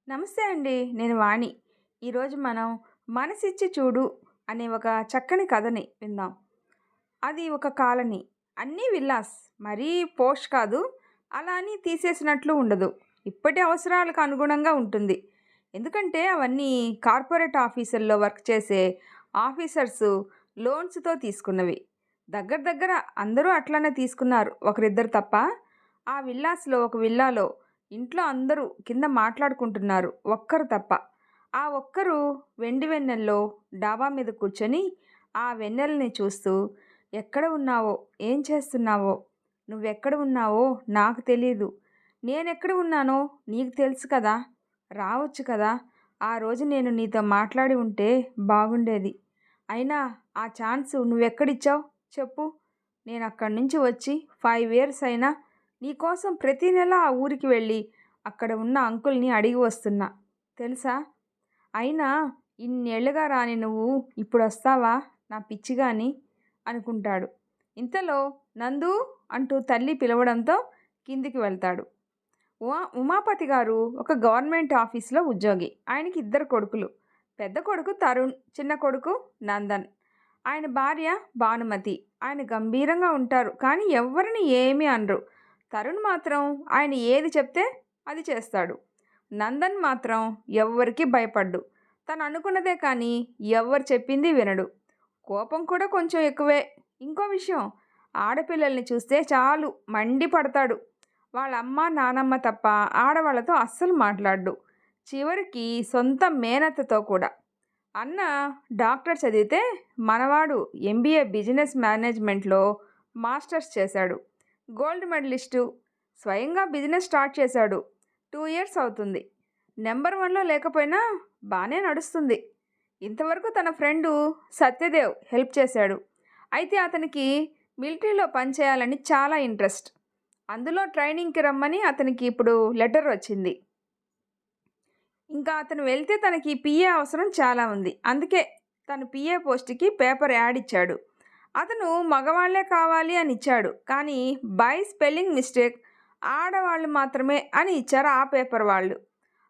నమస్తే అండి. నేను వాణి. ఈరోజు మనం 'మనసిచ్చి చూడు' అనే ఒక చక్కని కథని విందాం. అది ఒక కాలనీ. అన్నీ విల్లాస్. మరీ పోష్ కాదు. అలా అని తీసేసినట్లు ఉండదు. ఇప్పటి అవసరాలకు అనుగుణంగా ఉంటుంది. ఎందుకంటే అవన్నీ కార్పొరేట్ ఆఫీసుల్లో వర్క్ చేసే ఆఫీసర్సు లోన్స్‌తో తీసుకున్నవి. దగ్గర దగ్గర అందరూ అట్లనే తీసుకున్నారు. ఒకరిద్దరు తప్ప. ఆ విల్లాస్‌లో ఒక విల్లాలో ఇంట్లో అందరూ కింద మాట్లాడుకుంటున్నారు. ఒక్కరు తప్ప. ఆ ఒక్కరు వెండి వెన్నెల్లో డాబా మీద కూర్చొని ఆ వెన్నెలని చూస్తూ ఎక్కడ ఉన్నావో, ఏం చేస్తున్నావో, నువ్వెక్కడ ఉన్నావో నాకు తెలీదు. నేనెక్కడ ఉన్నానో నీకు తెలుసు కదా! రావచ్చు కదా! ఆ రోజు నేను నీతో మాట్లాడి ఉంటే బాగుండేది. అయినా ఆ ఛాన్సు నువ్వెక్కడిచ్చావు చెప్పు? నేనక్కడి నుంచి వచ్చి 5 ఇయర్స్ అయినా నీకోసం ప్రతి నెల ఆ ఊరికి వెళ్ళి అక్కడ ఉన్న అంకుల్‌ని అడిగి వస్తున్నా. తెలుసా? అయినా ఇన్నేళ్లుగా రాని నువ్వు ఇప్పుడొస్తావా నా పిచ్చిగాని అనుకుంటాడు. ఇంతలో నందు అంటూ తల్లి పిలవడంతో కిందికి వెళ్తాడు. ఉమాపతి గారు ఒక గవర్నమెంట్ ఆఫీస్‌లో ఉద్యోగి. ఆయనకి ఇద్దరు కొడుకులు. పెద్ద కొడుకు తరుణ్, చిన్న కొడుకు నందన్. ఆయన భార్య భానుమతి. ఆయన గంభీరంగా ఉంటారు. కానీ ఎవ్వరిని ఏమీ అనరు. తరుణ్ మాత్రం ఆయన ఏది చెప్తే అది చేస్తాడు. నందన్ మాత్రం ఎవ్వరికీ భయపడ్డు. తను అనుకున్నదే కానీ ఎవ్వరు చెప్పింది వినడు. కోపం కూడా కొంచెం ఎక్కువే. ఇంకో విషయం, ఆడపిల్లల్ని చూస్తే చాలు మండిపడతాడు. వాళ్ళ అమ్మ, నానమ్మ తప్ప ఆడవాళ్ళతో అస్సలు మాట్లాడడు. చివరికి సొంత మేనత్తతో కూడా. అన్న డాక్టర్ చదివితే మనవాడు ఎంబీఏ బిజినెస్ మేనేజ్మెంట్లో మాస్టర్స్ చేశాడు. Gold medallist. స్వయంగా బిజినెస్ స్టార్ట్ చేశాడు. 2 ఇయర్స్ అవుతుంది. నెంబర్ వన్లో లేకపోయినా బాగానే నడుస్తుంది. ఇంతవరకు తన ఫ్రెండు సత్యదేవ్ హెల్ప్ చేశాడు. అయితే అతనికి మిలిటరీలో పనిచేయాలని చాలా ఇంట్రెస్ట్. అందులో ట్రైనింగ్కి రమ్మని అతనికి ఇప్పుడు లెటర్ వచ్చింది. ఇంకా అతను వెళ్తే తనకి పిఏ అవసరం చాలా ఉంది. అందుకే తను పిఏ పోస్ట్కి పేపర్ యాడ్ ఇచ్చాడు. అతను మగవాళ్లే కావాలి అని ఇచ్చాడు. కానీ బై స్పెల్లింగ్ మిస్టేక్ ఆడవాళ్ళు మాత్రమే అని ఇచ్చారు ఆ పేపర్ వాళ్ళు.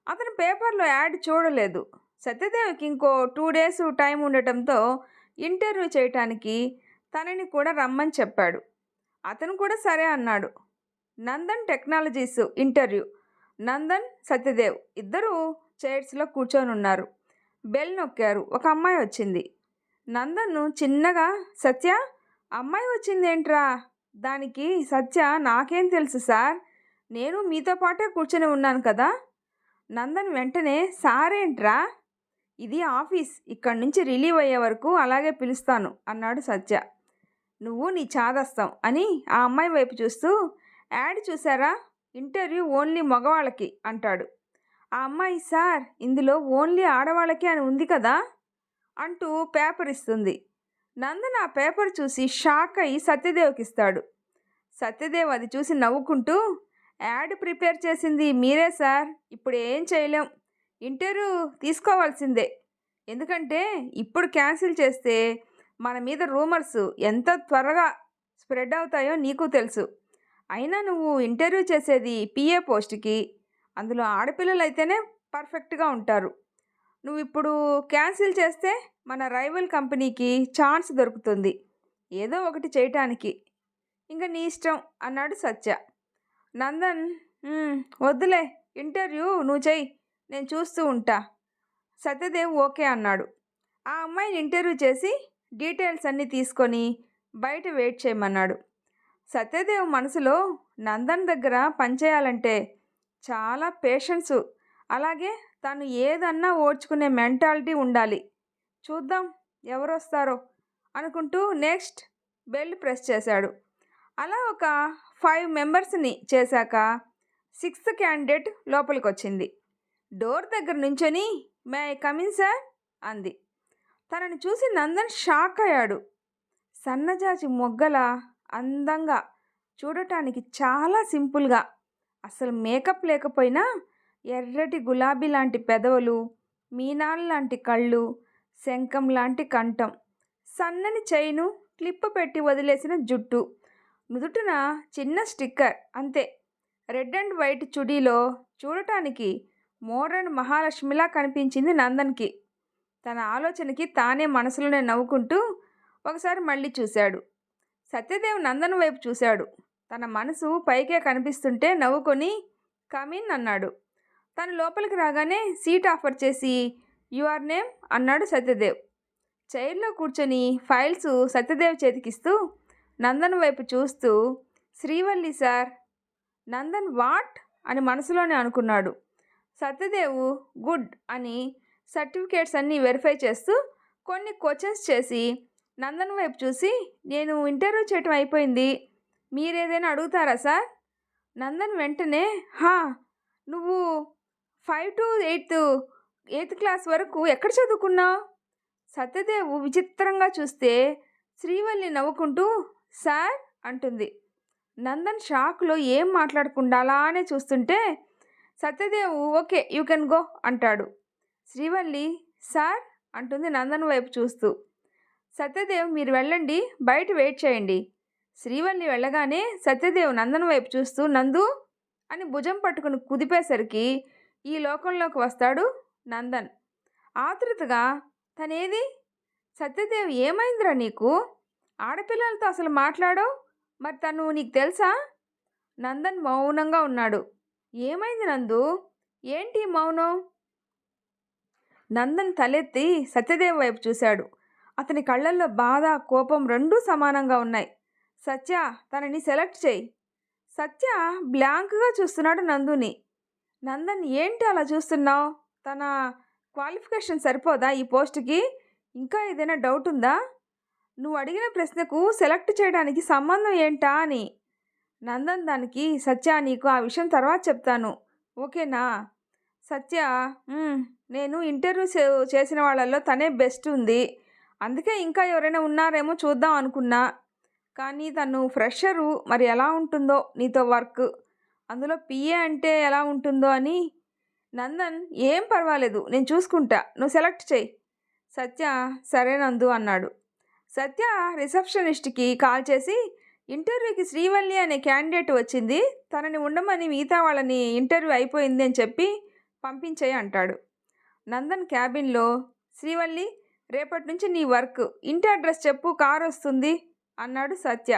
అతను పేపర్లో యాడ్ చూడలేదు. సత్యదేవ్కి ఇంకో 2 డేస్ టైం ఉండటంతో ఇంటర్వ్యూ చేయటానికి తనని కూడా రమ్మని చెప్పాడు. అతను కూడా సరే అన్నాడు. Nandan technologies interview. నందన్, సత్యదేవ్ ఇద్దరూ చైర్స్లో కూర్చొని ఉన్నారు. బెల్ నొక్కారు. ఒక అమ్మాయి వచ్చింది. నందన్ చిన్నగా, సత్య, అమ్మాయి వచ్చిందేంట్రా? దానికి సత్య, నాకేం తెలుసు సార్, నేను మీతో పాటే కూర్చొని ఉన్నాను కదా. నందన్ వెంటనే, సారేంట్రా, ఇది ఆఫీస్, ఇక్కడి నుంచి రిలీవ్ అయ్యే వరకు అలాగే పిలుస్తాను అన్నాడు సత్య. నువ్వు నీ చాదస్తాం అని ఆ అమ్మాయి వైపు చూస్తూ, యాడ్ చూసారా, ఇంటర్వ్యూ ఓన్లీ మగవాళ్ళకి అంటాడు. ఆ అమ్మాయి, సార్ ఇందులో ఓన్లీ ఆడవాళ్ళకి అని ఉంది కదా అంటూ పేపర్ ఇస్తుంది. నందన్ ఆ పేపర్ చూసి షాక్ అయ్యి సత్యదేవ్కి ఇస్తాడు. సత్యదేవ్ అది చూసి నవ్వుకుంటూ, యాడ్ ప్రిపేర్ చేసింది మీరే సార్, ఇప్పుడు ఏం చేయలేం, ఇంటర్వ్యూ తీసుకోవాల్సిందే. ఎందుకంటే ఇప్పుడు క్యాన్సిల్ చేస్తే మన మీద రూమర్స్ ఎంత త్వరగా స్ప్రెడ్ అవుతాయో నీకు తెలుసు. అయినా నువ్వు ఇంటర్వ్యూ చేసేది పిఏ పోస్ట్కి. అందులో ఆడపిల్లలు అయితేనే పర్ఫెక్ట్గా ఉంటారు. నువ్వు ఇప్పుడు క్యాన్సిల్ చేస్తే మన రైవల్ కంపెనీకి ఛాన్స్ దొరుకుతుంది ఏదో ఒకటి చేయటానికి. ఇంకా నీ ఇష్టం అన్నాడు సత్య. నందన్, వద్దులే, ఇంటర్వ్యూ నువ్వు చెయ్యి, నేను చూస్తూ ఉంటా. సత్యదేవ్ ఓకే అన్నాడు. ఆ అమ్మాయిని ఇంటర్వ్యూ చేసి డీటెయిల్స్ అన్నీ తీసుకొని బయట వెయిట్ చేయమన్నాడు. సత్యదేవ్ మనసులో నందన్ దగ్గర పనిచేయాలంటే చాలా పేషెన్సు, అలాగే తను ఏదన్నా ఓర్చుకునే మెంటాలిటీ ఉండాలి. చూద్దాం ఎవరొస్తారో అనుకుంటూ నెక్స్ట్ బెల్ ప్రెస్ చేశాడు. అలా ఒక 5 మెంబర్స్ని చేశాక 6th క్యాండిడేట్ లోపలికి వచ్చింది. డోర్ దగ్గర నుంచొని, మే ఐ కమిన్ సార్ అంది. తనని చూసి నందన్ షాక్ అయ్యాడు. సన్నజాజి మొగ్గల అందంగా, చూడటానికి చాలా సింపుల్గా, అసలు మేకప్ లేకపోయినా ఎర్రటి గులాబీ లాంటి పెదవులు, మీనాల్ లాంటి కళ్ళు, శంఖం లాంటి కంఠం, సన్నని చైను, క్లిప్ పెట్టి వదిలేసిన జుట్టు, నుదుటిన చిన్న స్టిక్కర్ అంతే. రెడ్ అండ్ వైట్ చుడీలో చూడటానికి మోడ్రన్ మహాలక్ష్మిలా కనిపించింది నందన్కి. తన ఆలోచనకి తానే మనసులోనే నవ్వుకుంటూ ఒకసారి మళ్ళీ చూశాడు. సత్యదేవ్ నందన్ వైపు చూశాడు. తన మనసు పైకే కనిపిస్తుంటే నవ్వుకొని కమిన్ అన్నాడు. తను లోపలికి రాగానే సీట్ ఆఫర్ చేసి యువర్ నేమ్ అన్నాడు సత్యదేవ్. చైర్లో కూర్చొని ఫైల్స్ సత్యదేవ్ చేతికిస్తూ నందన్ వైపు చూస్తూ శ్రీవల్లి సార్. నందన్ వాట్ అని మనసులోనే అనుకున్నాడు. సత్యదేవ్ గుడ్ అని సర్టిఫికేట్స్ అన్నీ వెరిఫై చేస్తూ కొన్ని క్వశ్చన్స్ చేసి నందన్ వైపు చూసి నేను ఇంటర్వ్యూ చేయటం అయిపోయింది, మీరేదైనా అడుగుతారా సార్? నందన్ వెంటనే హా, నువ్వు 5 to 8th క్లాస్ వరకు ఎక్కడ చదువుకున్నావు? సత్యదేవ్ విచిత్రంగా చూస్తే శ్రీవల్లి నవ్వుకుంటూ సార్ అంటుంది. నందన్ షాక్లో ఏం మాట్లాడకుండా అలానే చూస్తుంటే Satyadev okay you can go అంటాడు. శ్రీవల్లి సార్ అంటుంది నందన్ వైపు చూస్తూ. సత్యదేవ్ మీరు వెళ్ళండి, బయట వెయిట్ చేయండి. శ్రీవల్లి వెళ్ళగానే సత్యదేవ్ నందన్ వైపు చూస్తూ నందు అని భుజం పట్టుకుని కుదిపేసరికి ఈ లోకంలోకి వస్తాడు నందన్. ఆతృతగా తనేది? సత్యదేవ్ ఏమైందిరా నీకు? ఆడపిల్లలతో అసలు మాట్లాడవు, మరి తను నీకు తెలుసా? నందన్ మౌనంగా ఉన్నాడు. ఏమైంది నందు, ఏంటి మౌనం? నందన్ తలెత్తి సత్యదేవ్ వైపు చూశాడు. అతని కళ్ళల్లో బాధ కోపం రెండూ సమానంగా ఉన్నాయి. సత్య తనని సెలెక్ట్ చేయి. సత్య బ్లాంక్గా చూస్తున్నాడు నందుని. నందన్ ఏంటి అలా చూస్తున్నావు? తన క్వాలిఫికేషన్ సరిపోదా ఈ పోస్ట్కి? ఇంకా ఏదైనా డౌట్ ఉందా? నువ్వు అడిగిన ప్రశ్నకు సెలెక్ట్ చేయడానికి సంబంధం ఏంటా అని. నందన్ దానికి సత్య నీకు ఆ విషయం తర్వాత చెప్తాను, ఓకేనా? సత్య నేను ఇంటర్వ్యూ చేసిన వాళ్ళల్లో తనే బెస్ట్ ఉంది, అందుకే ఇంకా ఎవరైనా ఉన్నారేమో చూద్దాం అనుకున్నా. కానీ తను ఫ్రెషరు, మరి ఎలా ఉంటుందో నీతో వర్క్, అందులో పిఏ అంటే ఎలా ఉంటుందో అని. నందన్ ఏం పర్వాలేదు, నేను చూసుకుంటా, నువ్వు సెలెక్ట్ చేయి. సత్య సరే నందు అన్నాడు. సత్య రిసెప్షనిస్ట్కి కాల్ చేసి ఇంటర్వ్యూకి శ్రీవల్లి అనే క్యాండిడేట్ వచ్చింది, తనని ఉండమని మిగతా వాళ్ళని ఇంటర్వ్యూ అయిపోయింది అని చెప్పి పంపించేయి అంటాడు. నందన్ క్యాబిన్లో శ్రీవల్లి రేపటి నుంచి నీ వర్క్, ఇంటి అడ్రస్ చెప్పు, కారు వస్తుంది అన్నాడు Satya.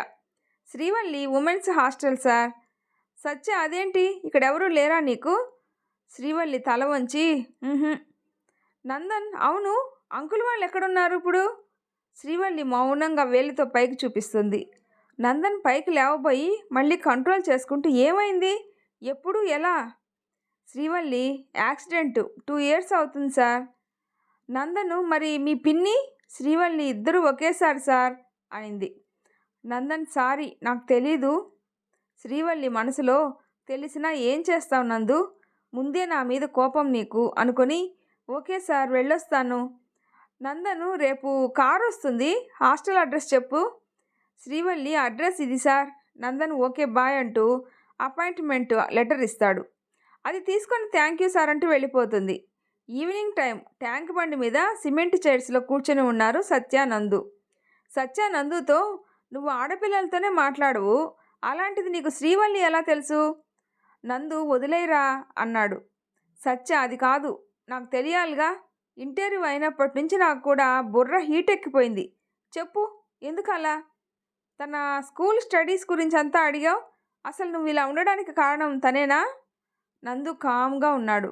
Srivalli women's hostel sir. Satya అదేంటి ఇక్కడ ఎవరూ లేరా నీకు? శ్రీవల్లి తల వంచి నందన్ అవును, అంకుల్ వాళ్ళు ఎక్కడున్నారు ఇప్పుడు? శ్రీవల్లి మౌనంగా వేలితో పైకి చూపిస్తుంది. నందన్ పైకి లేవబోయి మళ్ళీ కంట్రోల్ చేసుకుంటూ ఏమైంది, ఎప్పుడు, ఎలా? శ్రీవల్లి యాక్సిడెంట్ 2 years అవుతుంది సార్. నందను మరి మీ పిన్ని శ్రీవల్లి ఇద్దరు ఒకేసారి సార్ అనింది. నందన్ సారీ నాకు తెలీదు. శ్రీవల్లి మనసులో తెలిసినా ఏం చేస్తావు నందు, ముందే నా మీద కోపం నీకు అనుకొని ఓకే సార్ వెళ్ళొస్తాను. నందను రేపు కారు వస్తుంది, హాస్టల్ అడ్రస్ చెప్పు. శ్రీవల్లి అడ్రస్ ఇది సార్. నందన్ ఓకే బాయ్ అంటూ అపాయింట్మెంట్ లెటర్ ఇస్తాడు. అది తీసుకొని థ్యాంక్ యూ సార్ అంటూ వెళ్ళిపోతుంది. ఈవినింగ్ టైం ట్యాంక్ బండి మీద సిమెంట్ చైర్స్లో కూర్చొని ఉన్నారు సత్య నందు. సత్య నందుతో నువ్వు ఆడపిల్లలతోనే మాట్లాడవు, అలాంటిది నీకు శ్రీవల్లి ఎలా తెలుసు? నందు వదిలేయరా అన్నాడు. సత్య అది కాదు, నాకు తెలియాలిగా, ఇంటర్వ్యూ అయినప్పటి నుంచి నాకు కూడా బుర్ర హీట్ ఎక్కిపోయింది. చెప్పు ఎందుకలా? తన స్కూల్ స్టడీస్ గురించి అంతా అడిగావు, అసలు నువ్వు ఇలా ఉండడానికి కారణం తనేనా? నందు కామ్గా ఉన్నాడు.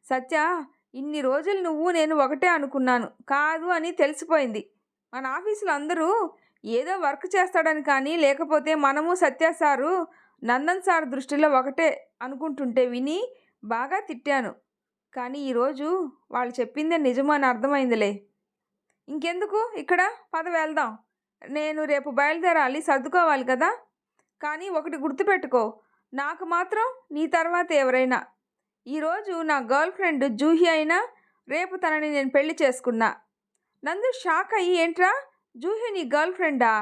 సత్య ఇన్ని రోజులు నువ్వు నేను ఒకటే అనుకున్నాను, కాదు అని తెలిసిపోయింది. మన ఆఫీసులో అందరూ ఏదో వర్క్ చేస్తాడని కానీ, లేకపోతే మనము సత్య సారు నందన్ సార్ దృష్టిలో ఒకటే అనుకుంటుంటే విని బాగా తిట్టాను. కానీ ఈరోజు వాళ్ళు చెప్పిందే నిజమని అర్థమైందిలే. ఇంకెందుకు ఇక్కడ, పద వెళ్దాం. నేను రేపు బయలుదేరాలి, సర్దుకోవాలి కదా. కానీ ఒకటి గుర్తుపెట్టుకో, నాకు మాత్రం నీ తర్వాత ఎవరైనా. ఈరోజు నా గర్ల్ ఫ్రెండ్ జూహి అయినా రేపు తనని నేను పెళ్లి చేసుకున్నా. నందు షాక్ అయ్యి ఏంట్రా జూహి నీ గర్ల్ ఫ్రెండా?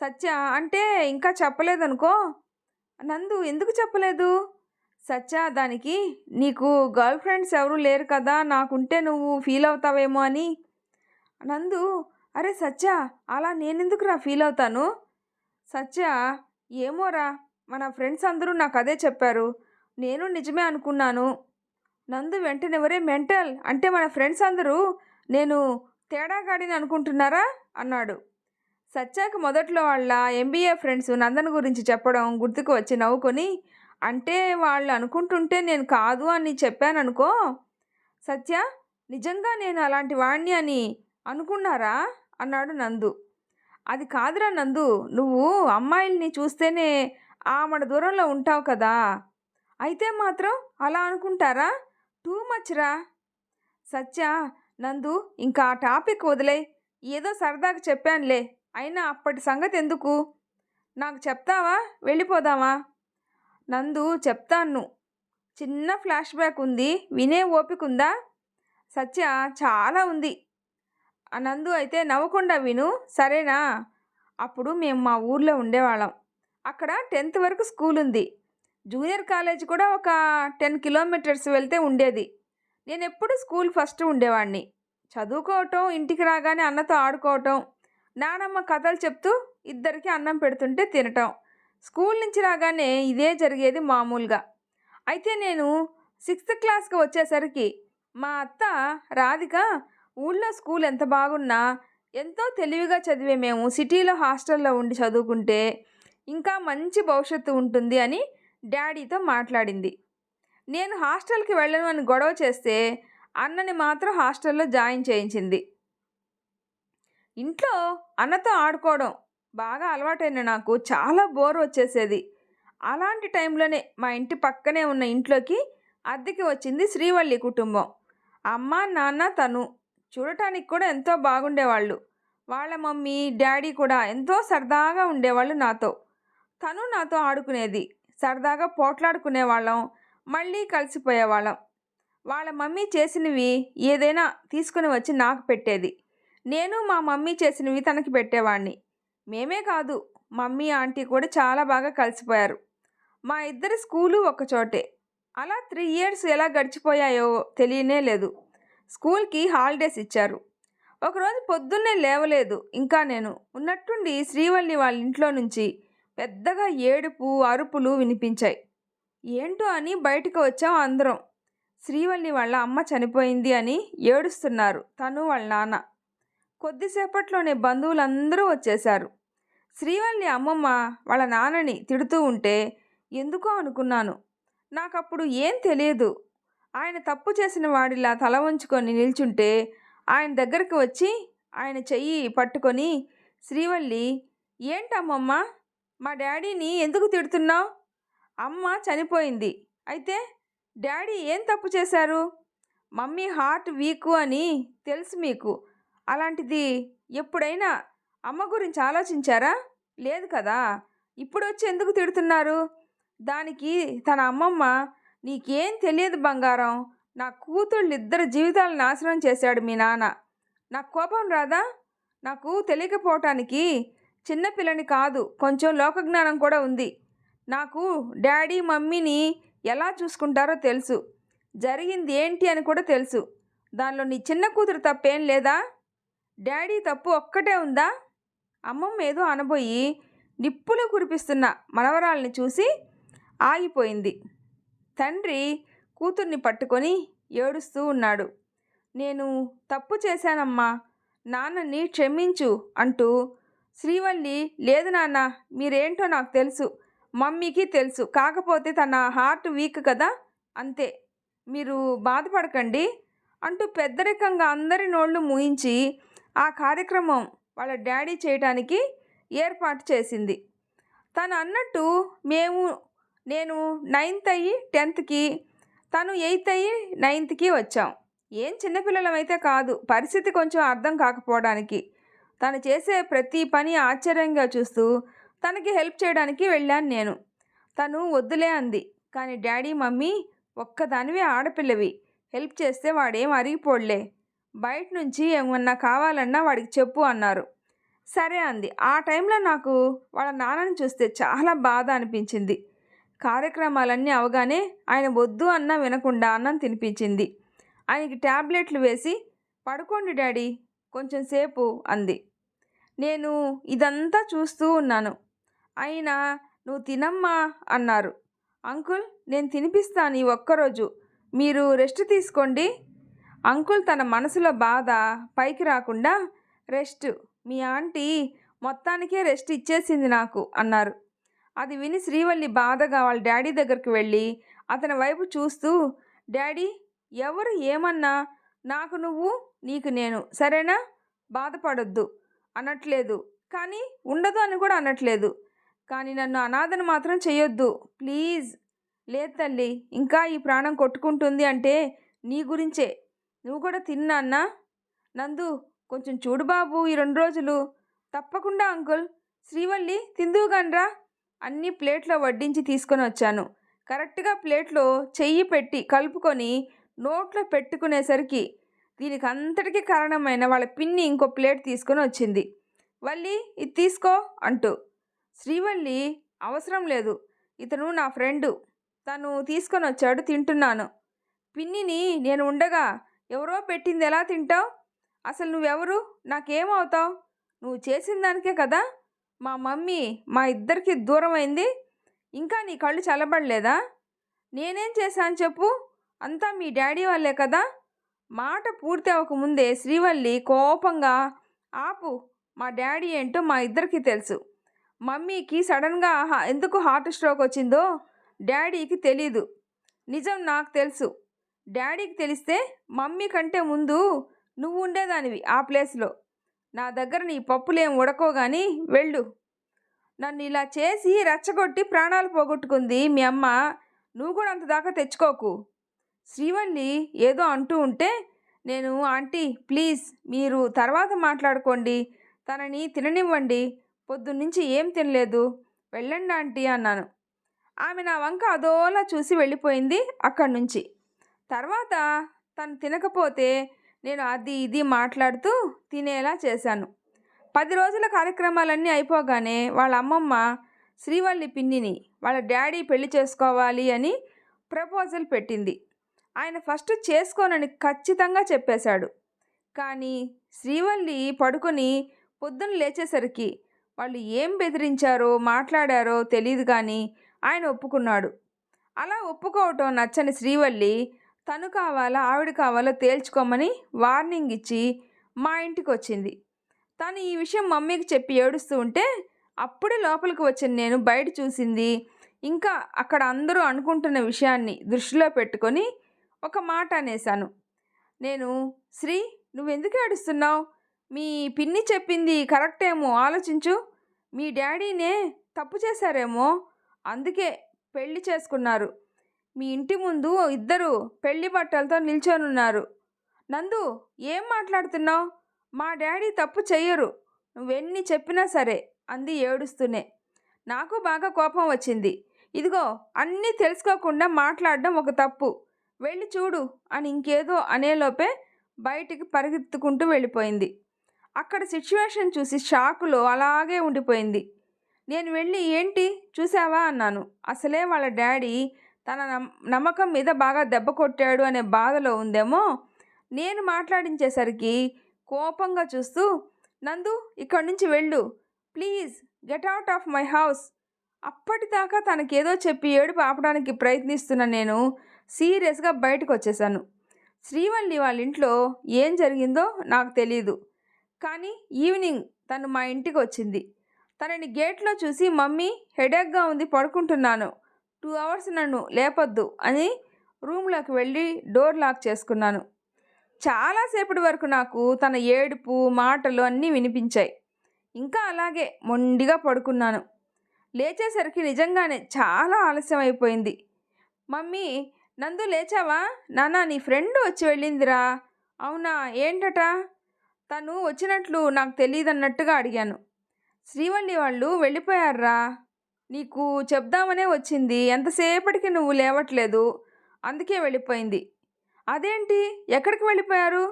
సత్య అంటే ఇంకా చెప్పలేదనుకో. నందు ఎందుకు చెప్పలేదు? సత్య దానికి నీకు గర్ల్ ఫ్రెండ్స్ ఎవరూ లేరు కదా, నాకుంటే నువ్వు ఫీల్ అవుతావేమో అని. నందు అరే సత్య అలా నేనెందుకురా ఫీల్ అవుతాను? సత్య ఏమోరా, మన ఫ్రెండ్స్ అందరూ నాకు అదే చెప్పారు, నేను నిజమే అనుకున్నాను. నందు వెంటనే ఒరే మెంటల్ అంటే మన ఫ్రెండ్స్ అందరూ నేను తేడాగాడిని అనుకుంటున్నారా అన్నాడు. సత్యాకి మొదట్లో వాళ్ళ ఎంబీఏ ఫ్రెండ్స్ నందన్ గురించి చెప్పడం గుర్తుకు వచ్చి నవ్వుకొని, అంటే వాళ్ళు అనుకుంటుంటే నేను కాదు అని చెప్పాననుకో. సత్య, నిజంగా నేను అలాంటి వాణ్ణి అని అనుకున్నారా అన్నాడు నందు. అది కాదురా నందు, నువ్వు అమ్మాయిల్ని చూస్తేనే ఆమడ దూరంలో ఉంటావు కదా, అయితే మాత్రం అలా అనుకుంటారా? టూ మచ్ రా. సత్య, నందు ఇంకా ఆ టాపిక్ వదిలే, ఏదో సరదాగా చెప్పానులే, అయినా అప్పటి సంగతి ఎందుకు, నాకు చెప్తావా వెళ్ళిపోదామా? నందు చెప్తాను, చిన్న ఫ్లాష్ బ్యాక్ ఉంది, వినే ఓపిక ఉందా? సత్య, చాలా ఉంది. నందు అయితే నవ్వకుండా విను సరేనా? అప్పుడు మేము మా ఊర్లో ఉండేవాళ్ళం. అక్కడ 10th వరకు స్కూల్ ఉంది. జూనియర్ కాలేజ్ కూడా ఒక 10 కిలోమీటర్స్ వెళ్తే ఉండేది. నేను ఎప్పుడు స్కూల్ ఫస్ట్ ఉండేవాడిని. చదువుకోవటం, ఇంటికి రాగానే అన్నతో ఆడుకోవటం, నానమ్మ కథలు చెప్తూ ఇద్దరికి అన్నం పెడుతుంటే తినటం, స్కూల్ నుంచి రాగానే ఇదే జరిగేది మామూలుగా. అయితే నేను 6th క్లాస్కి వచ్చేసరికి మా అత్త రాధిక ఊళ్ళో స్కూల్ ఎంత బాగున్నా ఎంతో తెలివిగా చదివే మేము సిటీలో హాస్టల్లో ఉండి చదువుకుంటే ఇంకా మంచి భవిష్యత్తు ఉంటుంది అని డాడీతో మాట్లాడింది. నేను హాస్టల్కి వెళ్ళను అని గొడవ చేస్తే అన్నని మాత్రం హాస్టల్లో జాయిన్ చేయించింది. ఇంట్లో అన్నతో ఆడుకోవడం బాగా అలవాటైన నాకు చాలా బోర్ వచ్చేసేది. అలాంటి టైంలోనే మా ఇంటి పక్కనే ఉన్న ఇంట్లోకి అద్దెకి వచ్చింది శ్రీవల్లి కుటుంబం. అమ్మ, నాన్న, తను చూడటానికి కూడా ఎంతో బాగుండేవాళ్ళు. వాళ్ళ మమ్మీ, డాడీ కూడా ఎంతో సరదాగా ఉండేవాళ్ళు నాతో. తను నాతో ఆడుకునేది. సరదాగా పోట్లాడుకునేవాళ్ళం, మళ్ళీ కలిసిపోయేవాళ్ళం. వాళ్ళ మమ్మీ చేసినవి ఏదైనా తీసుకుని వచ్చి నాకు పెట్టేది. నేను మా మమ్మీ చేసినవి తనకి పెట్టేవాడిని. మేమే కాదు, మమ్మీ, ఆంటీ కూడా చాలా బాగా కలిసిపోయారు. మా ఇద్దరి స్కూలు ఒకచోటే. అలా 3 ఇయర్స్ ఎలా గడిచిపోయాయో తెలియనే లేదు. స్కూల్కి హాలిడేస్ ఇచ్చారు. ఒకరోజు పొద్దున్నే లేవలేదు ఇంకా నేను. ఉన్నట్టుండి శ్రీవల్లి వాళ్ళ ఇంట్లో నుంచి పెద్దగా ఏడుపు, అరుపులు వినిపించాయి. ఏంటో అని బయటకు వచ్చాం అందరం. శ్రీవల్లి వాళ్ళ అమ్మ చనిపోయింది అని ఏడుస్తున్నారు తను, వాళ్ళ నాన్న. కొద్దిసేపట్లోనే బంధువులందరూ వచ్చేశారు. శ్రీవల్లి అమ్మమ్మ వాళ్ళ నాన్నని తిడుతూ ఉంటే ఎందుకో అనుకున్నాను. నాకప్పుడు ఏం తెలియదు. ఆయన తప్పు చేసిన వాడిలా తల వంచుకొని నిల్చుంటే ఆయన దగ్గరికి వచ్చి ఆయన చెయ్యి పట్టుకొని, శ్రీవల్లి, ఏంటమ్మమ్మ మా డాడీని ఎందుకు తిడుతున్నావు? అమ్మ చనిపోయింది, అయితే డాడీ ఏం తప్పు చేశారు? మమ్మీ హార్ట్ వీకు అని తెలుసు మీకు. అలాంటిది ఎప్పుడైనా అమ్మ గురించి ఆలోచించారా? లేదు కదా. ఇప్పుడు వచ్చి ఎందుకు తిడుతున్నారు? దానికి తన అమ్మమ్మ, నీకేం తెలియదు బంగారం, నా కూతుళ్ళిద్దరి జీవితాలు నాశనం చేశాడు మీ నాన్న. నాకు కోపం రాదా? నాకు తెలియకపోవటానికి చిన్నపిల్లని కాదు, కొంచెం లోకజ్ఞానం కూడా ఉంది. నాకు డాడీ మమ్మీని ఎలా చూసుకుంటారో తెలుసు. జరిగింది ఏంటి అని కూడా తెలుసు. దానిలో నీ చిన్న కూతురు తప్పేం లేదా? డాడీ తప్పు ఒక్కటే ఉందా? అమ్మమ్మ ఏదో అనబోయి నిప్పులు కురిపిస్తున్న మనవరాల్ని చూసి ఆగిపోయింది. తండ్రి కూతుర్ని పట్టుకొని ఏడుస్తూ ఉన్నాడు. నేను తప్పు చేశానమ్మా, నాన్నని క్షమించు అంటూ. శ్రీవల్లి, లేదు నాన్న, మీరేంటో నాకు తెలుసు, మమ్మీకి తెలుసు, కాకపోతే తన హార్ట్ వీక్ కదా, అంతే, మీరు బాధపడకండి అంటూ పెద్దరికంగా అందరి నోళ్ళు మూయించి ఆ కార్యక్రమం వాళ్ళ డాడీ చేయటానికి ఏర్పాటు చేసింది. తను అన్నట్టు నేను 9th అయ్యి 10thకి, తను 8th అయ్యి 9thకి వచ్చాం. ఏం చిన్నపిల్లలమైతే కాదు, పరిస్థితి కొంచెం అర్థం కాకపోవడానికి. తను చేసే ప్రతి పని ఆశ్చర్యంగా చూస్తూ తనకి హెల్ప్ చేయడానికి వెళ్ళాను నేను. తను వద్దులే అంది. కానీ డాడీ, మమ్మీ, ఒక్కదానివే ఆడపిల్లవి, హెల్ప్ చేస్తే వాడేం అరిగిపోడులే, బయట నుంచి ఏమన్నా కావాలన్నా వాడికి చెప్పు అన్నారు. సరే అంది. ఆ టైంలో నాకు వాళ్ళ నాన్నని చూస్తే చాలా బాధ అనిపించింది. కార్యక్రమాలన్నీ అవగానే ఆయన వద్దు అన్నా వినకుండా అన్నం తినిపించింది. ఆయనకి ట్యాబ్లెట్లు వేసి, పడుకోండి డాడీ కొంచెం సేపు అంది. నేను ఇదంతా చూస్తూ ఉన్నాను. అయినా నువ్వు తినమ్మా అన్నారు. అంకుల్, నేను తినిపిస్తాను ఈ ఒక్కరోజు, మీరు రెస్ట్ తీసుకోండి. అంకుల్ తన మనసులో బాధ పైకి రాకుండా రెస్ట్, మీ ఆంటీ మొత్తానికే రెస్ట్ ఇచ్చేసింది నాకు అన్నారు. అది విని శ్రీవల్లి బాధగా వాళ్ళ డాడీ దగ్గరికి వెళ్ళి అతని వైపు చూస్తూ, డాడీ, ఎవరు ఏమన్నా నాకు నువ్వు, నీకు నేను, సరేనా? బాధపడొద్దు అనట్లేదు, కానీ ఉండదు అని కూడా అనట్లేదు, కానీ నన్ను అనాథను మాత్రం చెయ్యొద్దు ప్లీజ్. లేదు తల్లి, ఇంకా ఈ ప్రాణం కొట్టుకుంటుంది అంటే నీ గురించే. నువ్వు కూడా తిన్నా అన్నా. నందు, కొంచెం చూడు బాబు ఈ 2 రోజులు. తప్పకుండా అంకుల్. శ్రీవల్లి, తిందువుగానరా. అన్ని ప్లేట్లో వడ్డించి తీసుకొని వచ్చాను. కరెక్ట్గా ప్లేట్లో చెయ్యి పెట్టి కలుపుకొని నోట్లో పెట్టుకునేసరికి దీనికి అంతటికీ కారణమైన వాళ్ళ పిన్ని ఇంకో ప్లేట్ తీసుకొని వచ్చింది. వల్లి, ఇది తీసుకో అంటూ. శ్రీవల్లి, అవసరం లేదు, ఇతను నా ఫ్రెండు, తను తీసుకొని వచ్చాడు, తింటున్నాను. పిన్నిని నేను ఉండగా ఎవరో పెట్టింది ఎలా తింటావు? అసలు నువ్వెవరు? నాకేమవుతావు? నువ్వు చేసిన దానికే కదా మా మమ్మీ మా ఇద్దరికి దూరం అయింది. ఇంకా నీ కళ్ళు చల్లబడలేదా? నేనేం చేశాను చెప్పు? అంతా మీ డాడీ వాళ్ళే కదా. మాట పూర్తి అవ్వకముందే శ్రీవల్లి కోపంగా, ఆపు, మా డాడీ ఏంటో మా ఇద్దరికి తెలుసు. మమ్మీకి సడన్గా ఎందుకు హార్ట్ స్ట్రోక్ వచ్చిందో డాడీకి తెలీదు. నిజం నాకు తెలుసు. డాడీకి తెలిస్తే మమ్మీ కంటే ముందు నువ్వు ఉండేదానివి ఆ ప్లేస్లో. నా దగ్గర నీ పప్పులేం ఉడకో కానీ వెళ్ళు. నన్ను ఇలా చేసి రెచ్చగొట్టి ప్రాణాలు పోగొట్టుకుంది మీ అమ్మ. నువ్వు కూడా అంత దాకా తెచ్చుకోకు. శ్రీవల్లి ఏదో అంటూ ఉంటే నేను, ఆంటీ ప్లీజ్ మీరు తర్వాత మాట్లాడుకోండి, తనని తిననివ్వండి, పొద్దున్నుంచి ఏం తినలేదు, వెళ్ళండి ఆంటీ అన్నాను. ఆమె నా వంక అదోలా చూసి వెళ్ళిపోయింది అక్కడి నుంచి. తర్వాత తను తినకపోతే నేను అది ఇది మాట్లాడుతూ తినేలా చేశాను. 10 రోజుల కార్యక్రమాలన్నీ అయిపోగానే వాళ్ళ అమ్మమ్మ శ్రీవల్లి పిన్నిని వాళ్ళ డాడీ పెళ్లి చేసుకోవాలి అని ప్రపోజల్ పెట్టింది. ఆయన ఫస్ట్ చేసుకోనని ఖచ్చితంగా చెప్పేశాడు. కానీ శ్రీవల్లి పడుకొని పొద్దున్న లేచేసరికి వాళ్ళు ఏం బెదిరించారో మాట్లాడారో తెలియదు, కానీ ఆయన ఒప్పుకున్నాడు. అలా ఒప్పుకోవటం నచ్చని శ్రీవల్లి తను కావాలా ఆవిడ కావాలో తేల్చుకోమని వార్నింగ్ ఇచ్చి మా ఇంటికి వచ్చింది. తను ఈ విషయం మమ్మీకి చెప్పి ఏడుస్తూ ఉంటే అప్పుడే లోపలికి వచ్చిన నేను బయట చూసింది, ఇంకా అక్కడ అందరూ అనుకుంటున్న విషయాన్ని దృష్టిలో పెట్టుకొని ఒక మాట అనేశాను. నేను, శ్రీ, నువ్వెందుకు ఏడుస్తున్నావు? మీ పిన్ని చెప్పింది కరెక్టేమో ఆలోచించు. మీ డాడీనే తప్పు చేశారేమో, అందుకే పెళ్లి చేసుకున్నారు. మీ ఇంటి ముందు ఇద్దరు పెళ్లి బట్టలతో నిల్చొనున్నారు. నందు, ఏం మాట్లాడుతున్నావు? మా డాడీ తప్పు చెయ్యరు, నువ్వెన్ని చెప్పినా సరే అంది ఏడుస్తూనే. నాకు బాగా కోపం వచ్చింది. ఇదిగో, అన్నీ తెలుసుకోకుండా మాట్లాడడం ఒక తప్పు, వెళ్ళి చూడు అని ఇంకేదో అనేలోపే బయటికి పరిగెత్తుకుంటూ వెళ్ళిపోయింది. అక్కడ సిచ్యువేషన్ చూసి షాకులో అలాగే ఉండిపోయింది. నేను వెళ్ళి, ఏంటి చూసావా అన్నాను. అసలే వాళ్ళ డాడీ తన నమ్మకం మీద బాగా దెబ్బ కొట్టాడు అనే బాధలో ఉందేమో. నేను మాట్లాడించేసరికి కోపంగా చూస్తూ, నందు, ఇక్కడి నుంచి వెళ్ళు, please get out of my house. అప్పటిదాకా తనకేదో చెప్పి ఏడుపు ఆపడానికి ప్రయత్నిస్తున్న నేను సీరియస్గా బయటకు వచ్చేసాను. శ్రీవల్లి వాళ్ళ ఇంట్లో ఏం జరిగిందో నాకు తెలీదు, కానీ ఈవినింగ్ తను మా ఇంటికి వచ్చింది. తనని గేట్లో చూసి, మమ్మీ హెడేక్గా ఉంది, పడుకుంటున్నాను, 2 hours నన్ను లేపొద్దు అని రూమ్లోకి వెళ్ళి డోర్ లాక్ చేసుకున్నాను. చాలాసేపటి వరకు నాకు తన ఏడుపు మాటలు అన్నీ వినిపించాయి. ఇంకా అలాగే మొండిగా పడుకున్నాను. లేచేసరికి నిజంగానే చాలా ఆలస్యం అయిపోయింది. మమ్మీ, నందు లేచావా? నాన్న, నీ ఫ్రెండ్ వచ్చి వెళ్ళిందిరా. అవునా, ఏంటట? తను వచ్చినట్లు నాకు తెలియదన్నట్టుగా అడిగాను. శ్రీవల్లి వాళ్ళు వెళ్ళిపోయారా, నీకు చెప్దామనే వచ్చింది, ఎంతసేపటికి నువ్వు లేవట్లేదు, అందుకే వెళ్ళిపోయింది. అదేంటి, ఎక్కడికి వెళ్ళిపోయారు?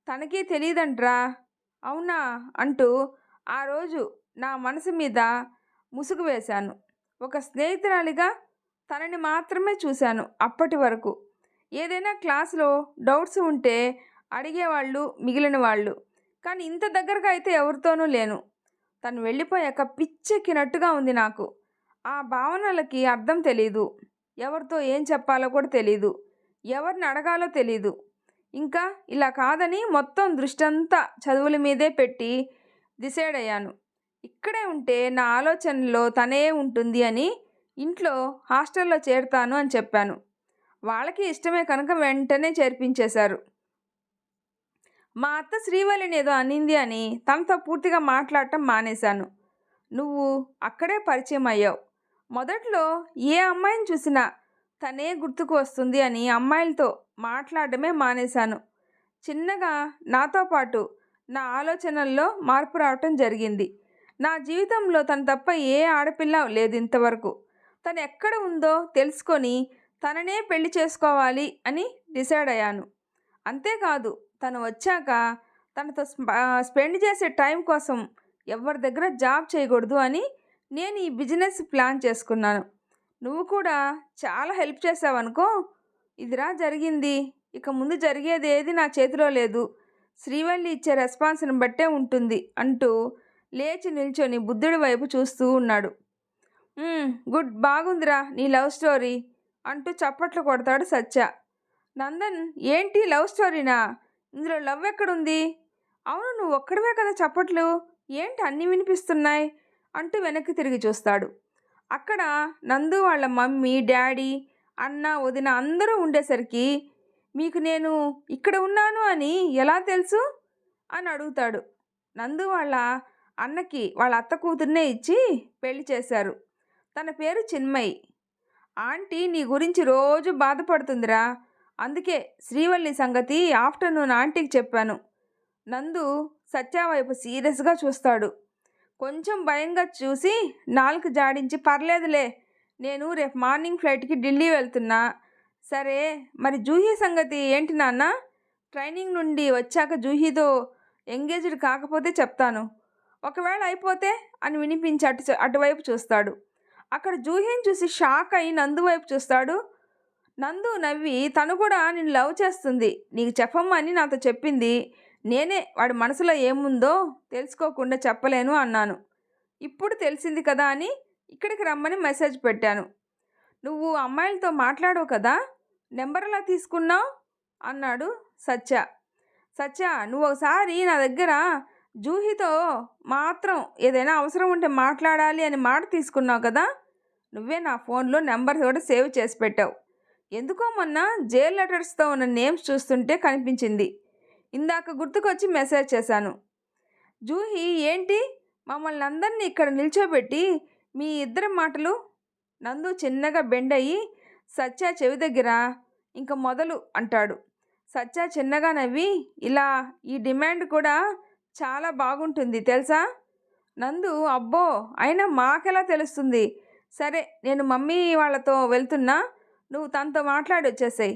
తనకి తెలియదంట్రా. అవునా అంటూ ఆ రోజు నా మనసు మీద ముసుగు వేశాను. ఒక స్నేహితురాలిగా తనని మాత్రమే చూశాను అప్పటి వరకు. ఏదైనా క్లాసులో డౌట్స్ ఉంటే అడిగేవాళ్ళు మిగిలిన వాళ్ళు, కానీ ఇంత దగ్గరగా అయితే ఎవరితోనూ లేను. తను వెళ్ళిపోయాక పిచ్చెక్కినట్టుగా ఉంది నాకు. ఆ భావనలకి అర్థం తెలీదు, ఎవరితో ఏం చెప్పాలో కూడా తెలీదు. ఎవరిని అడగాలో తెలీదు. ఇంకా ఇలా కాదని మొత్తం దృష్టంతా చదువుల మీదే పెట్టి డిసైడ్ అయ్యాను. ఇక్కడే ఉంటే నా ఆలోచనలో తనే ఉంటుంది అని ఇంట్లో హాస్టల్లో చేరుతాను అని చెప్పాను. వాళ్ళకి ఇష్టమే కనుక వెంటనే చేర్పించేశారు. మా అత్త శ్రీవల్లిని ఏదో అనింది అని తనతో పూర్తిగా మాట్లాడటం మానేశాను. నువ్వు అక్కడే పరిచయం అయ్యావు. మొదట్లో ఏ అమ్మాయిని చూసినా తనే గుర్తుకు వస్తుంది అని అమ్మాయిలతో మాట్లాడడమే మానేశాను. చిన్నగా నాతో పాటు నా ఆలోచనల్లో మార్పు రావటం జరిగింది. నా జీవితంలో తను తప్ప ఏ ఆడపిల్ల లేదు ఇంతవరకు. తను ఎక్కడ ఉందో తెలుసుకొని తననే పెళ్లి చేసుకోవాలి అని డిసైడ్ అయ్యాను. అంతేకాదు, తను వచ్చాక తనతో స్పెండ్ చేసే టైం కోసం ఎవరి దగ్గర జాబ్ చేయకూడదు అని నేను ఈ బిజినెస్ ప్లాన్ చేసుకున్నాను. నువ్వు కూడా చాలా హెల్ప్ చేసావనుకో. ఇదిరా జరిగింది. ఇక ముందు జరిగేది ఏది నా చేతిలో లేదు. శ్రీవల్లి ఇచ్చే రెస్పాన్స్ని బట్టే ఉంటుంది అంటూ లేచి నిల్చొని బుద్ధుడి వైపు చూస్తూ ఉన్నాడు. గుడ్, బాగుందిరా నీ లవ్ స్టోరీ అంటూ చప్పట్లు కొడతాడు సత్య. నందన్, ఏంటి లవ్ స్టోరీనా? ఇందులో లవ్ ఎక్కడుంది? అవును, నువ్వు ఒక్కడవే కదా చప్పట్లు, ఏంటి అన్నీ వినిపిస్తున్నాయి అంటూ వెనక్కి తిరిగి చూస్తాడు. అక్కడ నందు వాళ్ళ మమ్మీ, డాడీ, అన్న, వదిన అందరూ ఉండేసరికి మీకు నేను ఇక్కడ ఉన్నాను అని ఎలా తెలుసు అని అడుగుతాడు. నందు వాళ్ళ అన్నకి వాళ్ళ అత్త కూతుర్నే ఇచ్చి పెళ్లి చేశారు. తన పేరు చిన్మయి. ఆంటీ నీ గురించి రోజు బాధపడుతుందిరా. అందుకే శ్రీవల్లి సంగతి ఆఫ్టర్నూన్ ఆంటీకి చెప్పాను. నందు సత్య వైపు సీరియస్గా చూస్తాడు. కొంచెం భయంగా చూసి నాలుగు జాడించి, పర్లేదులే, నేను రేపు మార్నింగ్ ఫ్లైట్కి ఢిల్లీ వెళ్తున్నా. సరే, మరి జూహీ సంగతి ఏంటి నాన్న? ట్రైనింగ్ నుండి వచ్చాక జూహీతో ఎంగేజ్డ్ కాకపోతే చెప్తాను, ఒకవేళ అయిపోతే అని వినిపించి అటువైపు చూస్తాడు. అక్కడ జూహీని చూసి షాక్ అయి నందు వైపు చూస్తాడు. నందు నవ్వి, తను కూడా నిన్ను లవ్ చేస్తుంది, నీకు చెప్పమ్మని నాతో చెప్పింది. నేనే వాడి మనసులో ఏముందో తెలుసుకోకుండా చెప్పలేను అన్నాను. ఇప్పుడు తెలిసింది కదా అని ఇక్కడికి రమ్మని మెసేజ్ పెట్టాను. నువ్వు అమ్మాయిలతో మాట్లాడవు కదా, నెంబర్ ఎలా తీసుకున్నావు అన్నాడు సత్య. సత్య, నువ్వు ఒకసారి నా దగ్గర జూహీతో మాత్రం ఏదైనా అవసరం ఉంటే మాట్లాడాలి అని మాట తీసుకున్నావు కదా, నువ్వే నా ఫోన్లో నెంబర్ కూడా సేవ్ చేసి పెట్టావు. ఎందుకో మొన్న జైల్ లెటర్స్తో ఉన్న నేమ్స్ చూస్తుంటే కనిపించింది. ఇందాక గుర్తుకొచ్చి మెసేజ్ చేశాను. జూహీ ఏంటి మమ్మల్ని అందరినీ ఇక్కడ నిల్చోబెట్టి మీ ఇద్దరి మాటలు? నందు చిన్నగా బెండ్ అయ్యి సత్య చెవి దగ్గర ఇంక మొదలు అంటాడు. సత్య చిన్నగా నవ్వి, ఇలా ఈ డిమాండ్ కూడా చాలా బాగుంటుంది తెలుసా? నందు, అబ్బో, అయినా మాకెలా తెలుస్తుంది? సరే, నేను మమ్మీ వాళ్ళతో వెళ్తున్నా, నువ్వు తనతో మాట్లాడి వచ్చేసాయి.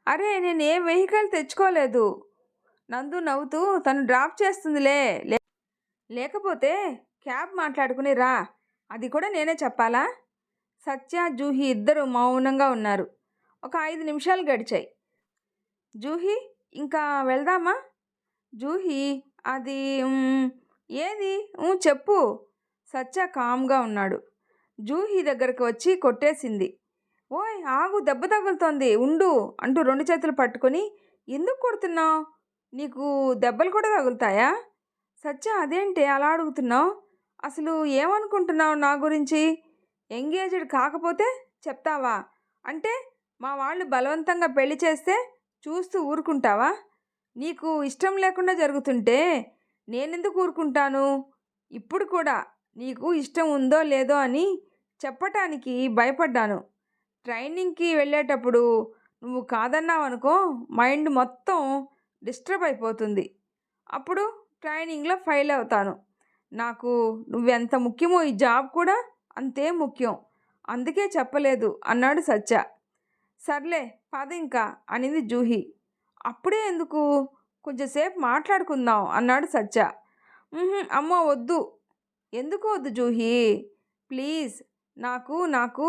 అరే, నేను ఏ వెహికల్ తెచ్చుకోలేదు. నందు నవ్వుతూ, తను డ్రాప్ చేస్తుందిలే, లేకపోతే క్యాబ్ మాట్లాడుకుని రా, అది కూడా నేనే చెప్పాలా? సత్య, జూహీ ఇద్దరు మౌనంగా ఉన్నారు. ఒక 5 నిమిషాలు గడిచాయి. జూహీ, ఇంకా వెళ్దామా? జూహీ, అది ఏది చెప్పు. సత్య కామ్గా ఉన్నాడు. జూహీ దగ్గరకు వచ్చి కొట్టేసింది. ఓయ్ ఆగు, దెబ్బ తగులుతోంది, ఉండు అంటూ 2 చేతులు పట్టుకొని, ఎందుకు కొడుతున్నావు? నీకు దెబ్బలు కూడా తగులుతాయా? సత్య, అదేంటి అలా అడుగుతున్నావు? అసలు ఏమనుకుంటున్నావు నా గురించి? ఎంగేజ్డ్ కాకపోతే చెప్తావా? అంటే మా వాళ్ళు బలవంతంగా పెళ్లి చేస్తే చూస్తూ ఊరుకుంటావా? నీకు ఇష్టం లేకుండా జరుగుతుంటే నేనెందుకు ఊరుకుంటాను? ఇప్పుడు కూడా నీకు ఇష్టం ఉందో లేదో అని చెప్పటానికి భయపడ్డాను. ట్రైనింగ్కి వెళ్ళేటప్పుడు నువ్వు కాదన్నావనుకో, మైండ్ మొత్తం డిస్టర్బ్ అయిపోతుంది. అప్పుడు ట్రైనింగ్లో ఫెయిల్ అవుతాను. నాకు నువ్వెంత ముఖ్యమో ఈ జాబ్ కూడా అంతే ముఖ్యం. అందుకే చెప్పలేదు అన్నాడు సత్య. సర్లే పద ఇంకా అనింది జూహీ. అప్పుడే ఎందుకు, కొంచెంసేపు మాట్లాడుకుందాం అన్నాడు సత్య. అమ్మో వద్దు. ఎందుకు వద్దు జూహీ, ప్లీజ్, నాకు నాకు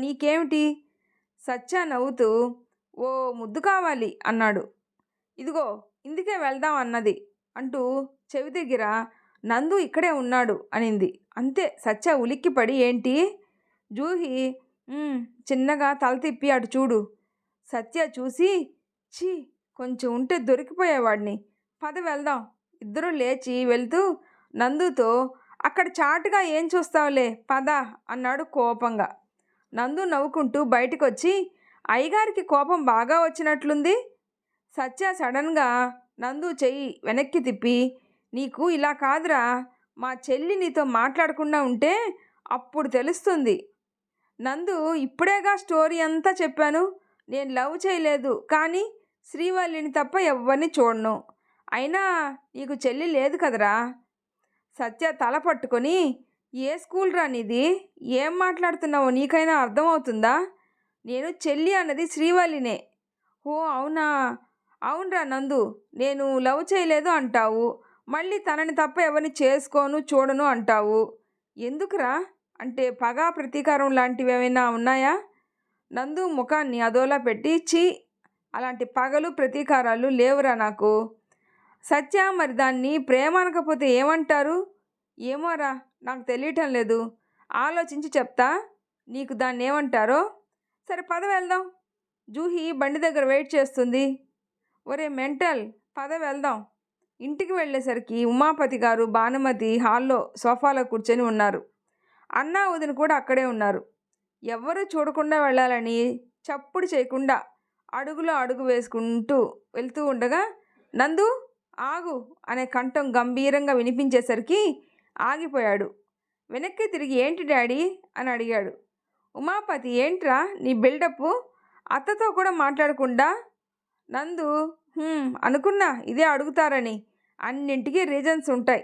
నీకేమిటి? సత్య నవ్వుతూ, ఓ ముద్దు కావాలి అన్నాడు. ఇదిగో ఇందుకే వెళ్దాం అన్నది అంటూ చెవి దగ్గర నందు ఇక్కడే ఉన్నాడు అనింది. అంతే. సత్య ఉలిక్కిపడి, ఏంటి? జూహీ చిన్నగా తల తిప్పి అటు చూడు. సత్య చూసి, ఛీ, కొంచెం ఉంటే దొరికిపోయేవాడిని, పద వెళ్దాం. ఇద్దరూ లేచి వెళ్తూ నందుతో, అక్కడ చాటుగా ఏం చూస్తావులే పద అన్నాడు కోపంగా. నందు నవ్వుకుంటూ బయటికొచ్చి, అయ్యగారికి కోపం బాగా వచ్చినట్లుంది. సత్య సడన్గా నందు చెయ్యి వెనక్కి తిప్పి, నీకు ఇలా కాదురా, మా చెల్లి నీతో మాట్లాడకుండా ఉంటే అప్పుడు తెలుస్తుంది. నందు, ఇప్పుడేగా స్టోరీ అంతా చెప్పాను. నేను లవ్ చేయలేదు, కానీ శ్రీవల్లిని తప్ప ఎవ్వరిని చూడను. అయినా నీకు చెల్లి లేదు కదరా. సత్య తల పట్టుకొని, ఏ స్కూల్ రా నీది, ఏం మాట్లాడుతున్నావో నీకైనా అర్థమవుతుందా? నేను చెల్లి అన్నది శ్రీవల్లినే. ఓ అవునా, అవునరా నందు, నేను లవ్ చేయలేదు అంటావు, మళ్ళీ తనని తప్ప ఎవరిని చేసుకోను చూడను అంటావు. ఎందుకురా? అంటే పగ ప్రతీకారం లాంటివి ఏమైనా ఉన్నాయా? నందు ముఖాన్ని అదోలా పెట్టి, చీ, అలాంటి పగలు ప్రతీకారాలు లేవురా నాకు. సత్య, మరి దాన్ని ప్రేమ అనకపోతే ఏమంటారు? ఏమోరా, నాకు తెలియటం లేదు. ఆలోచించి చెప్తా నీకు దాన్ని ఏమంటారో. సరే పద వెళ్దాం, జూహి బండి దగ్గర వెయిట్ చేస్తుంది. ఒరే మెంటల్, పద వెళ్దాం. ఇంటికి వెళ్ళేసరికి ఉమాపతి గారు భానుమతి హాల్లో సోఫాలో కూర్చొని ఉన్నారు. అన్నా వదిన కూడా అక్కడే ఉన్నారు. ఎవ్వరూ చూడకుండా వెళ్ళాలని చప్పుడు చేయకుండా అడుగులో అడుగు వేసుకుంటూ వెళ్తూ ఉండగా, నందు ఆగు అనే కంఠం గంభీరంగా వినిపించేసరికి ఆగిపోయాడు. వెనక్కి తిరిగి, ఏంటి డాడీ అని అడిగాడు. ఉమాపతి, ఏంట్రా నీ బిల్డప్, అత్తతో కూడా మాట్లాడకుండా? నందు, అనుకున్నా ఇదే అడుగుతారని. అన్నింటికీ రీజన్స్ ఉంటాయి.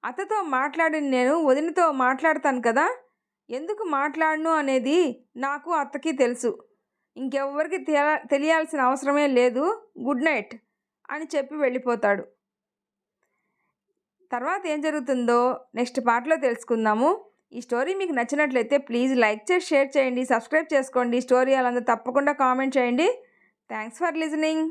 అత్తతో మాట్లాడిన నేను వదినతో మాట్లాడతాను కదా. ఎందుకు మాట్లాడను అనేది నాకు అత్తకి తెలుసు. ఇంకెవ్వరికి తెలియాల్సిన అవసరమే లేదు. గుడ్ నైట్ అని చెప్పి వెళ్ళిపోతాడు. తర్వాత ఏం జరుగుతుందో నెక్స్ట్ పార్ట్లో తెలుసుకుందాము. ఈ స్టోరీ మీకు నచ్చినట్లయితే ప్లీజ్ లైక్ చేసి షేర్ చేయండి, సబ్స్క్రైబ్ చేసుకోండి. స్టోరీ అలా తప్పకుండా కామెంట్ చేయండి. Thanks for listening.